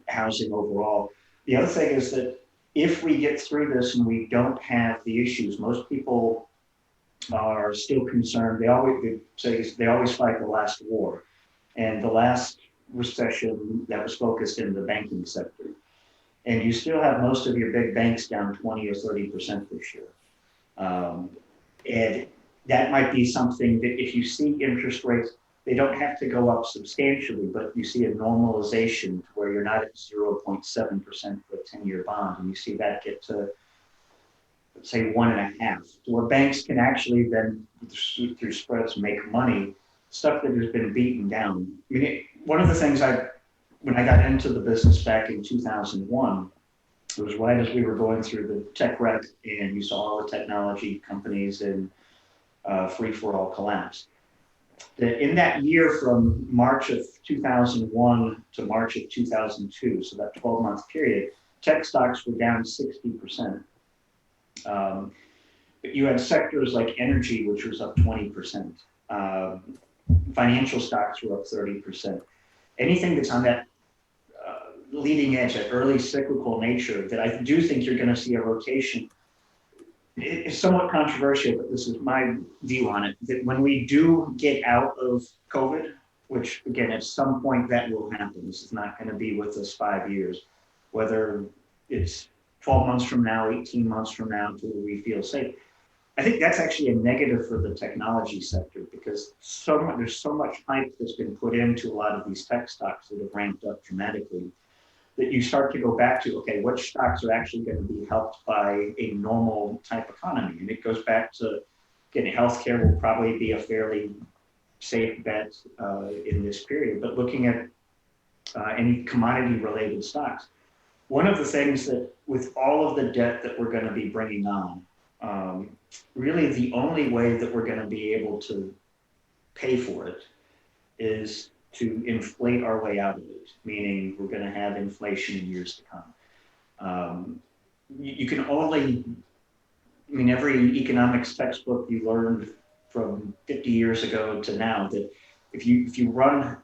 housing overall. The other thing is that if we get through this and we don't have the issues, most people are still concerned. They always fight the last war, and the last recession that was focused in the banking sector. And you still have most of your big banks down 20 or 30% this year. And that might be something that if you see interest rates, they don't have to go up substantially, but you see a normalization to where you're not at 0.7% for a 10-year bond, and you see that get to, let's say, 1.5%, where banks can actually then, through spreads, make money, stuff that has been beaten down. I mean, one of the things when I got into the business back in 2001, it was right as we were going through the tech wreck, and you saw all the technology companies in free-for-all collapse. In that year from March of 2001 to March of 2002, so that 12-month period, tech stocks were down 60%. But you had sectors like energy, which was up 20%. Financial stocks were up 30%. Anything that's on that leading edge, that early cyclical nature, that I do think you're going to see a rotation. It's somewhat controversial, but this is my view on it, that when we do get out of COVID, which again, at some point that will happen. This is not going to be with us 5 years, whether it's 12 months from now, 18 months from now, until we feel safe. I think that's actually a negative for the technology sector, because there's so much hype that's been put into a lot of these tech stocks that have ramped up dramatically, that you start to go back to, okay, which stocks are actually going to be helped by a normal type economy? And it goes back to, again, healthcare will probably be a fairly safe bet in this period, but looking at any commodity related stocks. One of the things that, with all of the debt that we're going to be bringing on, really the only way that we're going to be able to pay for it is to inflate our way out of it, meaning we're going to have inflation in years to come. You can only, I mean, every economics textbook you learned from 50 years ago to now, that if you run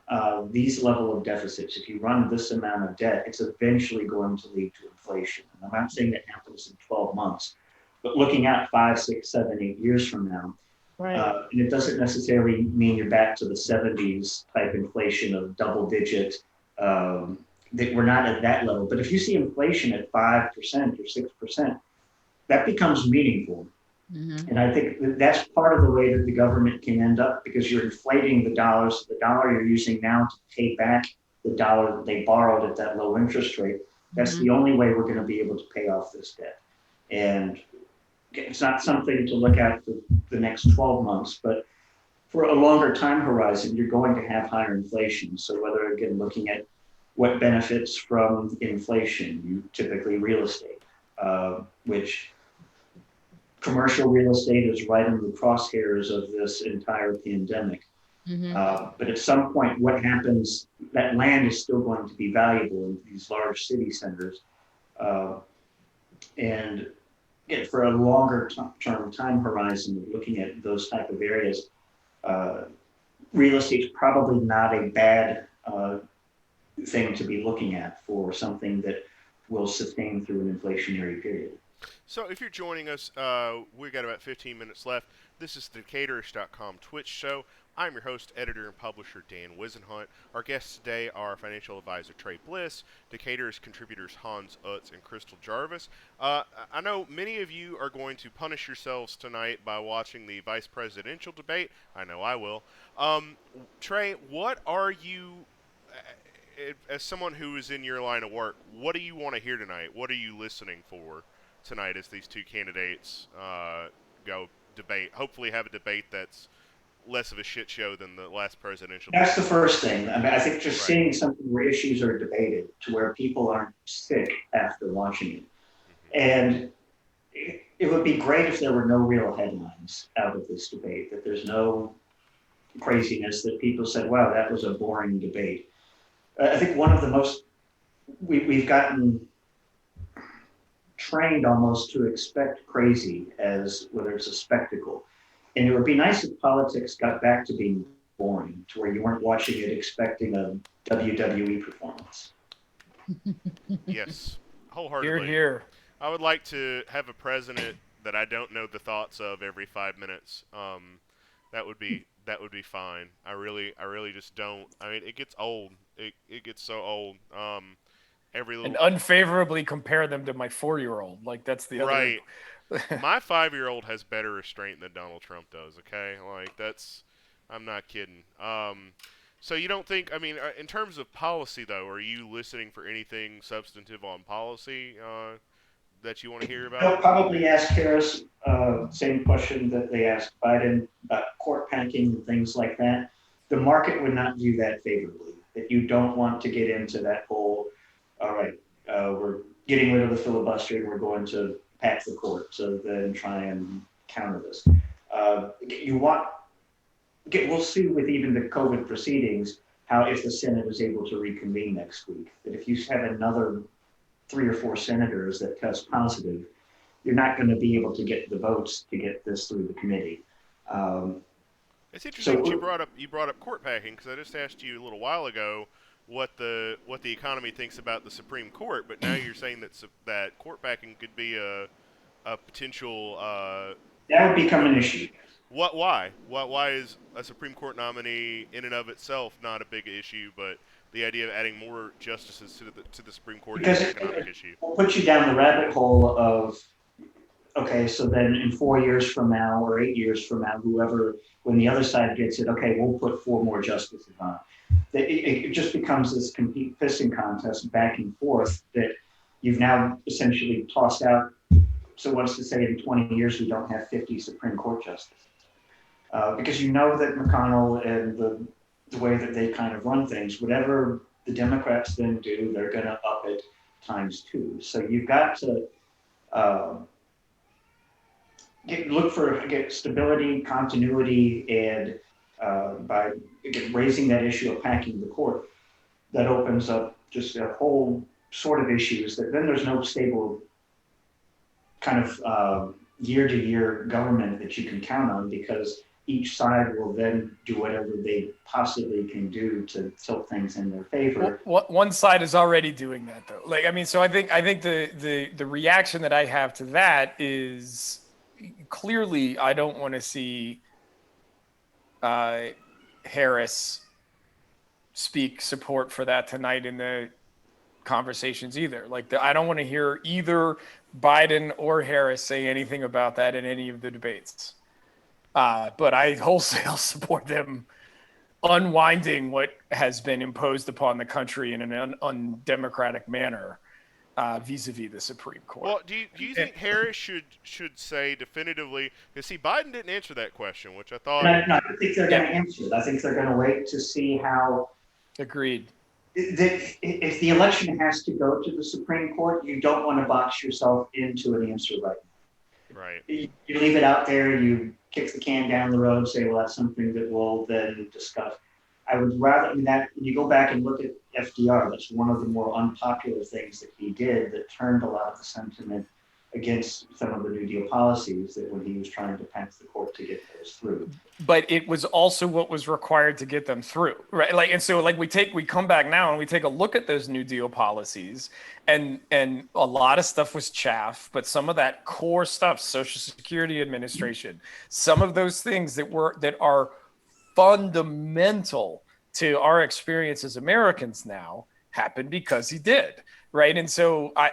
these level of deficits, if you run this amount of debt, it's eventually going to lead to inflation. And I'm not saying that happens in 12 months, but looking at 5, 6, 7, 8 years from now, Right. And it doesn't necessarily mean you're back to the 70s type inflation of double digit, that we're not at that level. But if you see inflation at 5% or 6%, that becomes meaningful. Mm-hmm. And I think that's part of the way that the government can end up, because you're inflating the dollars. The dollar you're using now to pay back the dollar that they borrowed at that low interest rate, that's the only way we're going to be able to pay off this debt. And it's not something to look at for the next 12 months, but for a longer time horizon, you're going to have higher inflation. So whether, again, looking at what benefits from inflation, you typically real estate, which commercial real estate is right in the crosshairs of this entire pandemic. Mm-hmm. But at some point, what happens, that land is still going to be valuable in these large city centers. And for a longer term time horizon, looking at those type of areas, real estate is probably not a bad thing to be looking at for something that will sustain through an inflationary period. So if you're joining us, we've got about 15 minutes left. This is the Decaturish.com Twitch Show. I'm your host, editor, and publisher, Dan Wisenhunt. Our guests today are financial advisor Trey Bliss, Decaturish contributors Hans Utz and Crystal Jarvis. I know many of you are going to punish yourselves tonight by watching the vice presidential debate. I know I will. Trey, what are you, as someone who is in your line of work, what do you want to hear tonight? What are you listening for tonight as these two candidates go debate? Hopefully have a debate that's less of a shit show than the last presidential debate. That's the first thing. I mean, I think just seeing something where issues are debated to where people aren't sick after watching it. Mm-hmm. And it would be great if there were no real headlines out of this debate, that there's no craziness that people said, wow, that was a boring debate. I think one of the most, we've gotten trained almost to expect crazy as whether it's a spectacle. And it would be nice if politics got back to being boring, to where you weren't watching it expecting a WWE performance. Yes, wholeheartedly. Here. I would like to have a president that I don't know the thoughts of every 5 minutes. That would be fine. I really just don't. I mean, it gets old. It gets so old. Every And little unfavorably compare them to my 4-year-old. Like that's the other. right. My 5-year-old has better restraint than Donald Trump does. Okay, like that's. I'm not kidding. So you don't think? I mean, in terms of policy, though, are you listening for anything substantive on policy that you want to hear They'll about? probably ask Harris same question that they asked Biden about court packing and things like that. The market would not view that favorably. That you don't want to get into that whole, all right, we're getting rid of the filibustering, we're going to pack the court to then try and counter this. You want, we'll see with even the COVID proceedings, how if the Senate is able to reconvene next week, that if you have another 3 or 4 senators that test positive, you're not going to be able to get the votes to get this through the committee. It's interesting So that you brought up court packing because I just asked you a little while ago what the economy thinks about the Supreme Court, but now you're saying that court packing could be a potential. that would become an issue. Why is a Supreme Court nominee in and of itself not a big issue, but the idea of adding more justices to the Supreme Court Because is an economic issue? will put you down the rabbit hole of, okay, so then in 4 years from now or 8 years from now, whoever, when the other side gets it, okay, we'll put 4 more justices on. It just becomes this pissing contest back and forth that you've now essentially tossed out. So what's to say in 20 years we don't have 50 Supreme Court justices? Because you know that McConnell and the way that they kind of run things, whatever the Democrats then do, they're going to up it ×2. So you've got to look for stability, continuity, and by raising that issue of packing the court, that opens up just a whole sort of issues that then there's no stable kind of year-to-year government that you can count on, because each side will then do whatever they possibly can do to tilt things in their favor. One side is already doing that, though. Like, I mean, so I think the reaction that I have to that is clearly I don't want to see Harris speak support for that tonight in the conversations either. Like, I don't want to hear either Biden or Harris say anything about that in any of the debates. But I wholesale support them unwinding what has been imposed upon the country in an undemocratic manner vis-a-vis the Supreme Court. Well, do you think Harris should say definitively? Because see, Biden didn't answer that question, which I thought. No, I think they're going to answer it. I think they're going to wait to see how. Agreed. If the election has to go to the Supreme Court, you don't want to box yourself into an answer right now. Right. You leave it out there, you kick the can down the road, say, well, that's something that we'll then discuss. I would rather, that when you go back and look at FDR, that's one of the more unpopular things that he did that turned a lot of the sentiment against some of the New Deal policies, that when he was trying to pass the court to get those through. But it was also what was required to get them through, right? Like, and so like we come back now and we take a look at those New Deal policies, and a lot of stuff was chaff, but some of that core stuff, Social Security Administration, some of those things that are fundamental to our experience as Americans now happened because he did. Right. And so I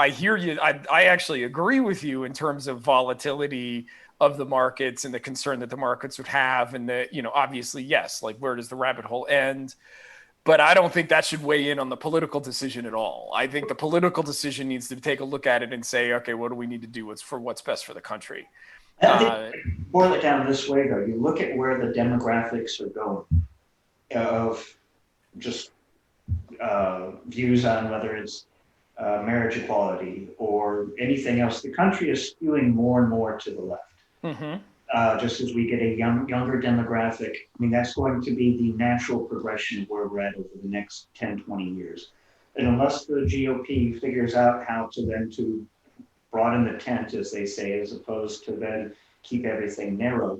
hear you. I actually agree with you in terms of volatility of the markets and the concern that the markets would have. And obviously, yes, like where does the rabbit hole end? But I don't think that should weigh in on the political decision at all. I think the political decision needs to take a look at it and say, okay, what do we need to do what's best for the country? I think boil it down this way, though. You look at where the demographics are going of just views on whether it's marriage equality or anything else. The country is skewing more and more to the left. Mm-hmm. Just as we get a younger demographic, that's going to be the natural progression of where we're at over the next 10, 20 years. And unless the GOP figures out how to broaden the tent, as they say, as opposed to then keep everything narrow,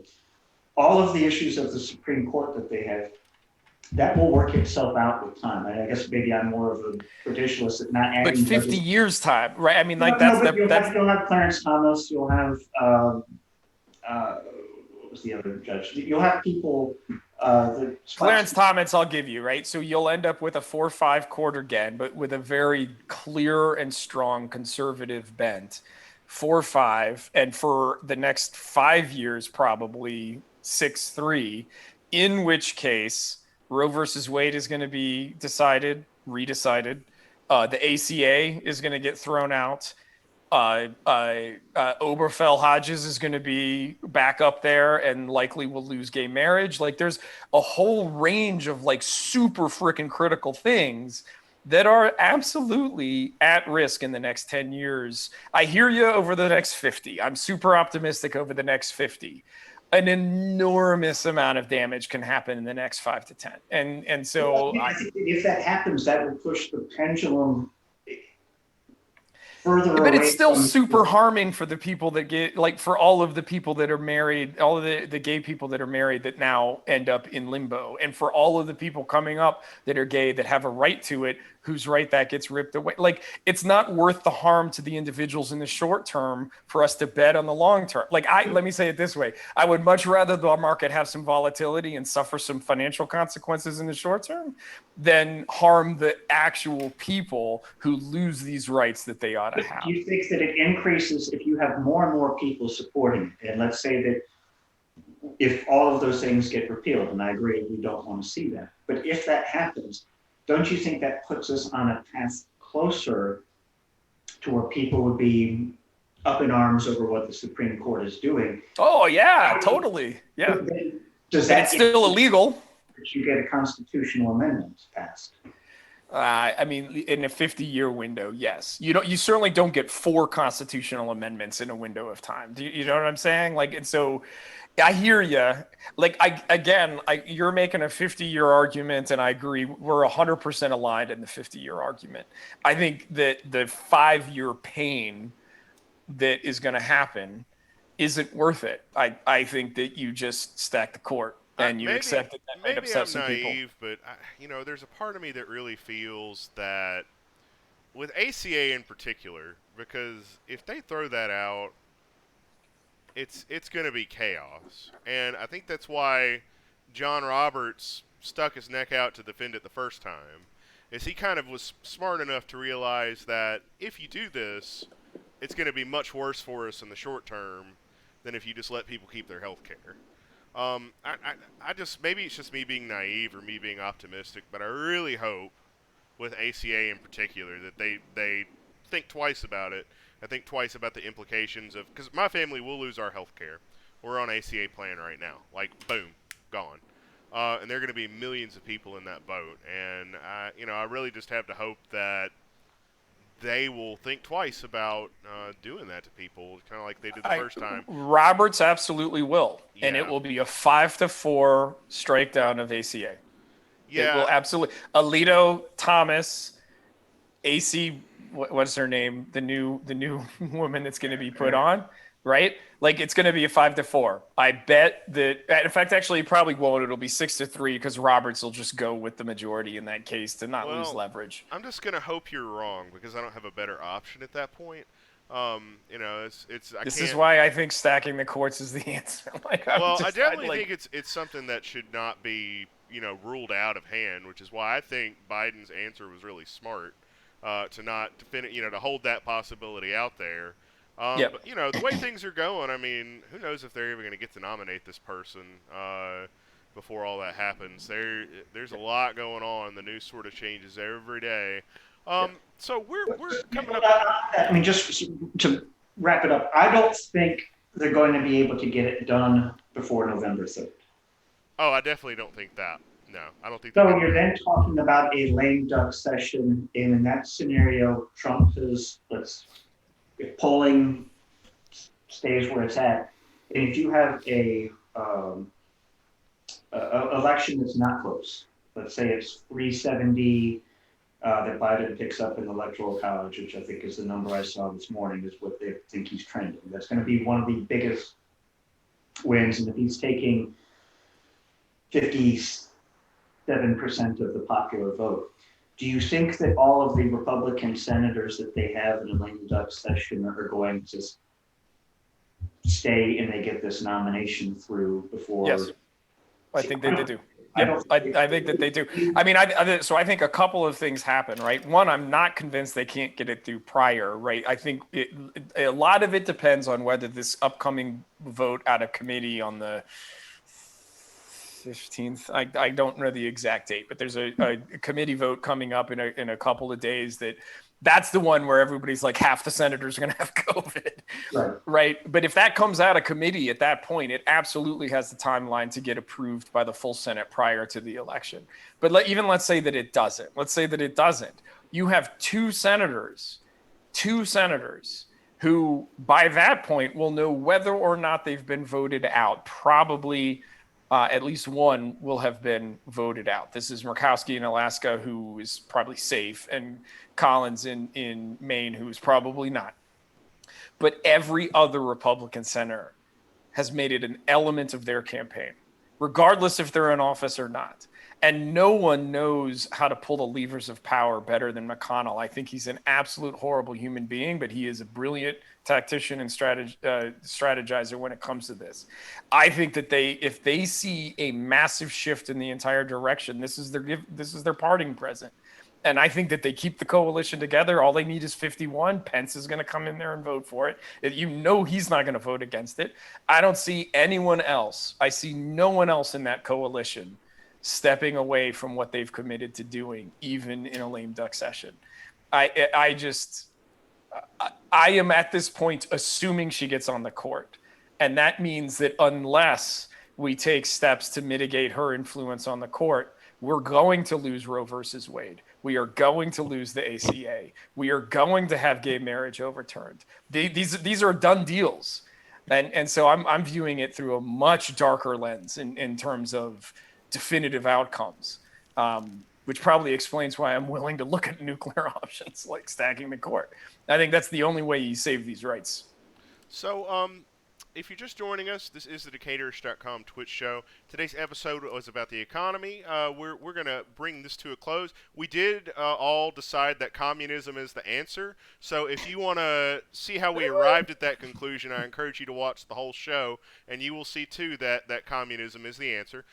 all of the issues of the Supreme Court that they have that will work itself out with time. I guess maybe I'm more of a traditionalist at not But adding 50 judges. years time, right? I mean, like No, that's but that's you'll have Clarence Thomas, you'll have what was the other judge? You'll have people. Clarence Thomas, I'll give you, right? So you'll end up with a 4-5 court again, but with a very clear and strong conservative bent. 4-5, and for the next 5 years, probably 6-3, in which case Roe versus Wade is going to be redecided. The ACA is going to get thrown out. Oberfell Hodges is going to be back up there and likely will lose gay marriage. Like there's a whole range of like super freaking critical things that are absolutely at risk in the next 10 years. I hear you over the next 50. I'm super optimistic over the next 50. An enormous amount of damage can happen in the next 5 to 10. And so I think if that happens, that will push the pendulum further but away. it's still super harming for the people that get, like, for all of the people that are married, all of the gay people that are married that now end up in limbo, and for all of the people coming up that are gay that have a right to it, whose right that gets ripped away. Like, it's not worth the harm to the individuals in the short term for us to bet on the long term. Like, let me say it this way. I would much rather the market have some volatility and suffer some financial consequences in the short term than harm the actual people who lose these rights that they ought to have. Do you think that it increases if you have more and more people supporting it? And let's say that if all of those things get repealed, and I agree, we don't want to see that. But if that happens, don't you think that puts us on a path closer to where people would be up in arms over what the Supreme Court is doing? Oh, yeah, totally. Yeah. Does that it's still illegal? That you get a constitutional amendment passed? I mean, in a 50-year window, yes. You certainly don't get 4 constitutional amendments in a window of time. You know what I'm saying? Like, and so I hear you. Like, you're making a 50-year argument, and I agree. We're 100% aligned in the 50-year argument. I think that the 5-year pain that is going to happen isn't worth it. I think that you just stack the court. And you accept that might upset some people. Maybe I'm naive, but there's a part of me that really feels that with ACA in particular, because if they throw that out, it's going to be chaos. And I think that's why John Roberts stuck his neck out to defend it the first time, is he kind of was smart enough to realize that if you do this, it's going to be much worse for us in the short term than if you just let people keep their health care. I just, maybe it's just me being naive or me being optimistic, but I really hope with ACA in particular that they think twice about it. I think twice about the implications of, because my family will lose our health care. We're on ACA plan right now. Like, boom, gone. And there are going to be millions of people in that boat. And, I really just have to hope that they will think twice about doing that to people, kind of like they did the first time. Roberts absolutely will, yeah. And it will be a 5-4 strike down of ACA. Yeah, it will absolutely. Alito, Thomas, AC, what's her name? The new woman that's going to be put on, right? Like, it's going to be a 5-4. I bet that. In fact, actually, it probably won't. It'll be 6-3 because Roberts will just go with the majority in that case to not lose leverage. I'm just going to hope you're wrong because I don't have a better option at that point. This is why I think stacking the courts is the answer. I definitely think it's something that should not be ruled out of hand, which is why I think Biden's answer was really smart to hold that possibility out there. But the way things are going, I mean, who knows if they're even going to get to nominate this person before all that happens. There's a lot going on. The news sort of changes every day. So we're coming up. I mean, just to wrap it up, I don't think they're going to be able to get it done before November 3rd. Oh, I definitely don't think that. No, I don't think. So you're then talking about a lame duck session, and in that scenario, Trump is, if polling stays where it's at, and if you have a election that's not close, let's say it's 370 that Biden picks up in the Electoral College, which I think is the number I saw this morning, is what they think he's trending. That's going to be one of the biggest wins, and if he's taking 50 7% of the popular vote. Do you think that all of the Republican senators that they have in the lame duck session are going to stay and they get this nomination through before? Yes, I think they do. I Yep, don't. I think that they do. I mean, so I think a couple of things happen, right? One, I'm not convinced they can't get it through prior, right? I think a lot of it depends on whether this upcoming vote out of committee on the 15th, I don't know the exact date, but there's a committee vote coming up in a couple of days that's the one where everybody's like half the senators are going to have COVID, right? But if that comes out of committee at that point, it absolutely has the timeline to get approved by the full Senate prior to the election. But let's say that it doesn't. Let's say that it doesn't. You have two senators who by that point will know whether or not they've been voted out. Probably at least one will have been voted out. This is Murkowski in Alaska, who is probably safe, and Collins in Maine, who is probably not. But every other Republican senator has made it an element of their campaign, regardless if they're in office or not. And no one knows how to pull the levers of power better than McConnell. I think he's an absolute horrible human being, but he is a brilliant tactician and strategizer when it comes to this. I think that if they see a massive shift in the entire direction, this is their parting present. And I think that they keep the coalition together. All they need is 51. Pence is going to come in there and vote for it. You know he's not going to vote against it. I don't see anyone else. I see no one else in that coalition stepping away from what they've committed to doing, even in a lame duck session. I am at this point assuming she gets on the court. And that means that unless we take steps to mitigate her influence on the court, we're going to lose Roe versus Wade. We are going to lose the ACA. We are going to have gay marriage overturned. These are done deals. And so I'm viewing it through a much darker lens in terms of definitive outcomes, which probably explains why I'm willing to look at nuclear options like stacking the court. I think that's the only way you save these rights. So, if you're just joining us, this is the Decaturish.com Twitch show. Today's episode was about the economy. We're going to bring this to a close. We did all decide that communism is the answer. So if you want to see how we arrived at that conclusion, I encourage you to watch the whole show, and you will see, too, that communism is the answer.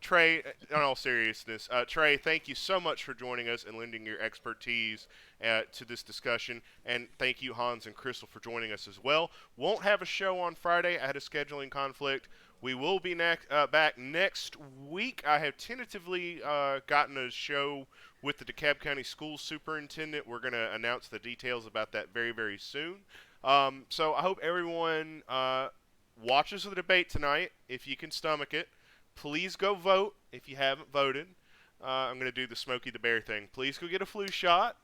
Trey, in all seriousness, Trey, thank you so much for joining us and lending your expertise to this discussion, and thank you, Hans and Crystal, for joining us as well. Won't have a show on Friday. I had a scheduling conflict. We will be back next week. I have tentatively gotten a show with the DeKalb County School Superintendent. We're going to announce the details about that very, very soon. So I hope everyone watches the debate tonight, if you can stomach it. Please go vote if you haven't voted. I'm going to do the Smokey the Bear thing. Please go get a flu shot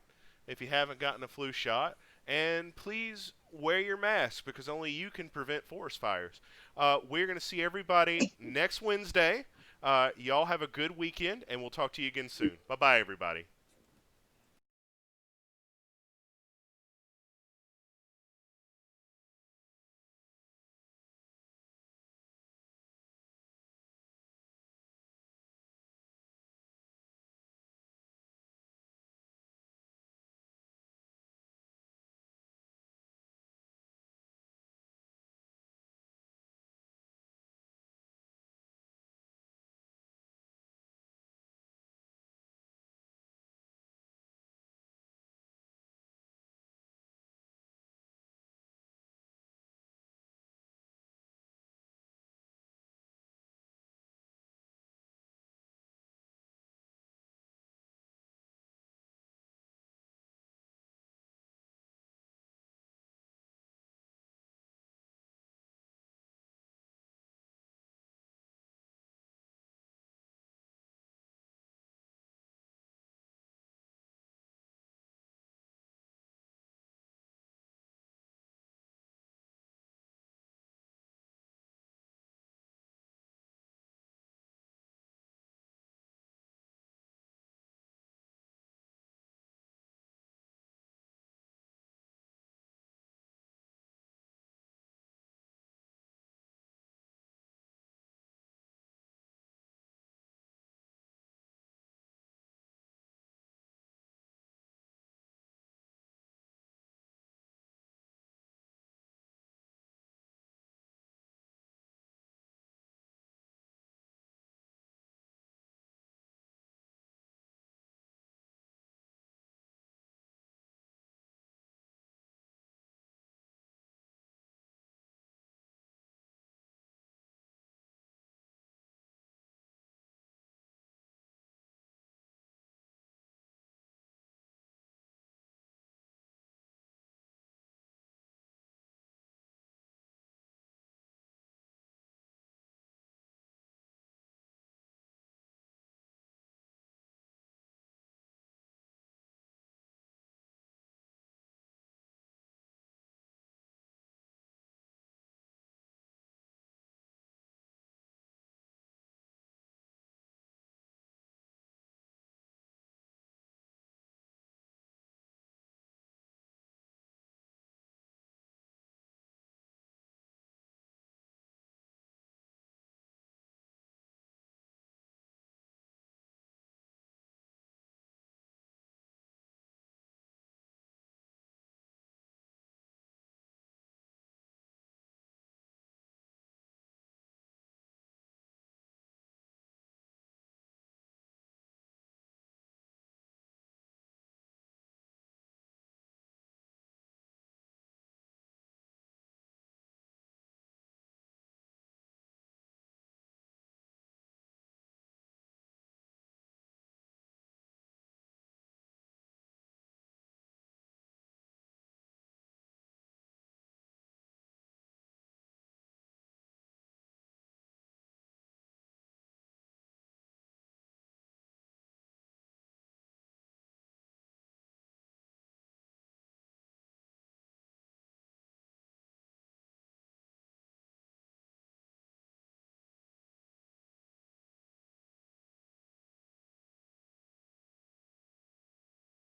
if you haven't gotten a flu shot. And please wear your mask, because only you can prevent forest fires. We're going to see everybody next Wednesday. Y'all have a good weekend, and we'll talk to you again soon. Bye-bye, everybody.